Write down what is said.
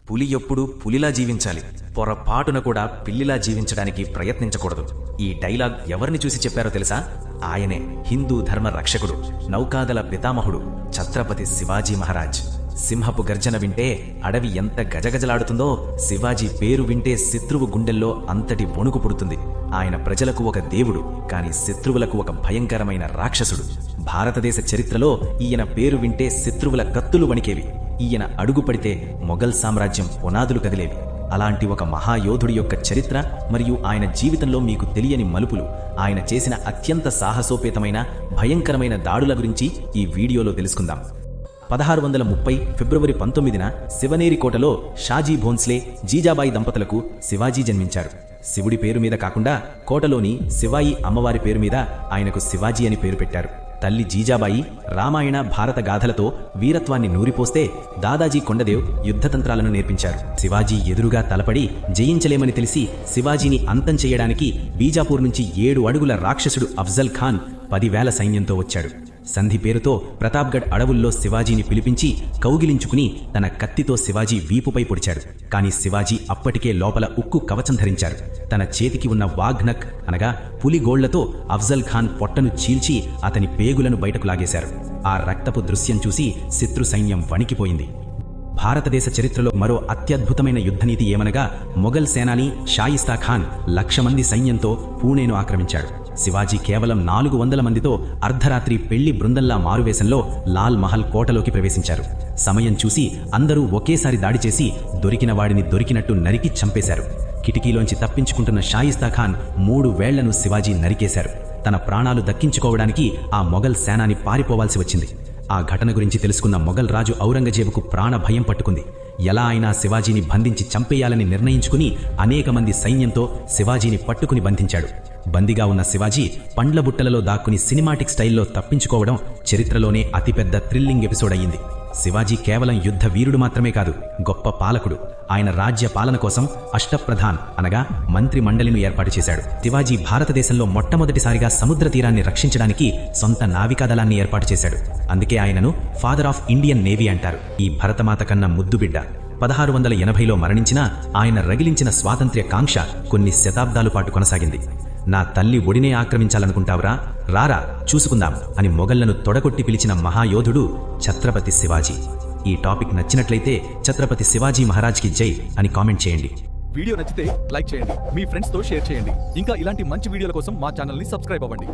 పులి ఎప్పుడూ పులిలా జీవించాలి, పొరపాటున కూడా పిల్లిలా జీవించడానికి ప్రయత్నించకూడదు. ఈ డైలాగ్ ఎవరిని చూసి చెప్పారో తెలుసా? ఆయనే హిందూ ధర్మ రక్షకుడు, నౌకాదళ పితామహుడు ఛత్రపతి శివాజీ మహారాజ్. సింహపు గర్జన వింటే అడవి ఎంత గజగజలాడుతుందో, శివాజీ పేరు వింటే శత్రువు గుండెల్లో అంతటి వణుకు పుడుతుంది. ఆయన ప్రజలకు ఒక దేవుడు, కాని శత్రువులకు ఒక భయంకరమైన రాక్షసుడు. భారతదేశ చరిత్రలో ఈయన పేరు వింటే శత్రువుల కత్తులు వణికేవి. ఈయన అడుగుపడితే మొఘల్ సామ్రాజ్యం పునాదులు కదిలేవి. అలాంటి ఒక మహాయోధుడి యొక్క చరిత్ర మరియు ఆయన జీవితంలో మీకు తెలియని మలుపులు, ఆయన చేసిన అత్యంత సాహసోపేతమైన భయంకరమైన దాడుల గురించి ఈ వీడియోలో తెలుసుకుందాం. 1630 ఫిబ్రవరి 19న శివనేరికోటలో షాజీ భోన్స్లే, జీజాబాయి దంపతులకు శివాజీ జన్మించారు. శివుడి పేరు మీద కాకుండా కోటలోని శివాయి అమ్మవారి పేరు మీద ఆయనకు శివాజీ అని పేరు పెట్టారు. తల్లి జీజాబాయి రామాయణ భారత గాథలతో వీరత్వాన్ని నూరిపోస్తే, దాదాజీ కొండదేవ్ యుద్ధతంత్రాలను నేర్పించారు. శివాజీ ఎదురుగా తలపడి జయించలేమని తెలిసి శివాజీని అంతం చేయడానికి బీజాపూర్ నుంచి 7 అడుగుల రాక్షసుడు అఫ్జల్ ఖాన్ 10,000 సైన్యంతో వచ్చాడు. సంధి పేరుతో ప్రతాప్గఢ్ అడవుల్లో శివాజీని పిలిపించి కౌగిలించుకుని తన కత్తితో శివాజీ వీపుపై పొడిచాడు. కాని శివాజీ అప్పటికే లోపల ఉక్కు కవచం ధరించారు. తన చేతికి ఉన్న వాఘ్నక్ అనగా పులి గోళ్లతో అఫ్జల్ ఖాన్ పొట్టను చీల్చి అతని పేగులను బయటకు లాగేశారు. ఆ రక్తపు దృశ్యం చూసి శత్రు సైన్యం వణికిపోయింది. భారతదేశ చరిత్రలో మరో అత్యద్భుతమైన యుద్ధనీతి ఏమనగా, మొఘల్ సేనాని షాయిస్తా ఖాన్ 1,00,000 మంది సైన్యంతో పూణేను ఆక్రమించాడు. శివాజీ కేవలం 400 మందితో అర్ధరాత్రి పెళ్లి బృందంలా మారువేషంలో లాల్ మహల్ కోటలోకి ప్రవేశించారు. సమయం చూసి అందరూ ఒకేసారి దాడి చేసి దొరికిన వాడిని దొరికినట్టు నరికి చంపేశారు. కిటికీలోంచి తప్పించుకుంటున్న షాయిస్తా ఖాన్ 3 వేళ్లను శివాజీ నరికేశారు. తన ప్రాణాలు దక్కించుకోవడానికి ఆ మొఘల్ సేనాని పారిపోవాల్సి వచ్చింది. ఆ ఘటన గురించి తెలుసుకున్న మొఘల్ రాజు ఔరంగజేబుకు ప్రాణ భయం పట్టుకుంది. ఎలా అయినా శివాజీని బంధించి చంపేయాలని నిర్ణయించుకుని అనేక మంది సైన్యంతో శివాజీని పట్టుకుని బంధించాడు. బందీగా ఉన్న శివాజీ పండ్ల బుట్టలలో దాక్కుని సినిమాటిక్ స్టైల్లో తప్పించుకోవడం చరిత్రలోనే అతిపెద్ద థ్రిల్లింగ్ ఎపిసోడ్ అయ్యింది. శివాజీ కేవలం యుద్ధ వీరుడు మాత్రమే కాదు, గొప్ప పాలకుడు. ఆయన రాజ్య పాలన కోసం అష్టప్రధాన్ అనగా మంత్రి మండలిని ఏర్పాటు చేశాడు. శివాజీ భారతదేశంలో మొట్టమొదటిసారిగా సముద్ర తీరాన్ని రక్షించడానికి సొంత నావికాదళాన్ని ఏర్పాటు చేశాడు. అందుకే ఆయనను ఫాదర్ ఆఫ్ ఇండియన్ నేవీ అంటారు. ఈ భరతమాత కన్నా ముద్దుబిడ్డ. 1680లో మరణించిన ఆయన రగిలించిన స్వాతంత్ర్య కాంక్ష కొన్ని శతాబ్దాల పాటు కొనసాగింది. నా తల్లి ఒడినే ఆక్రమించాలనుకుంటావురా, రారా చూసుకుందాం అని మొఘళ్లను తొడగొట్టి పిలిచిన మహాయోధుడు ఛత్రపతి శివాజీ. ఈ టాపిక్ నచ్చినట్లయితే ఛత్రపతి శివాజీ మహారాజ్కి జై అని కామెంట్ చేయండి. వీడియో నచ్చితే లైక్ చేయండి, మీ ఫ్రెండ్స్తో షేర్ చేయండి. ఇంకా ఇలాంటి మంచి వీడియోల కోసం మా ఛానల్ని సబ్స్క్రైబ్ అవ్వండి.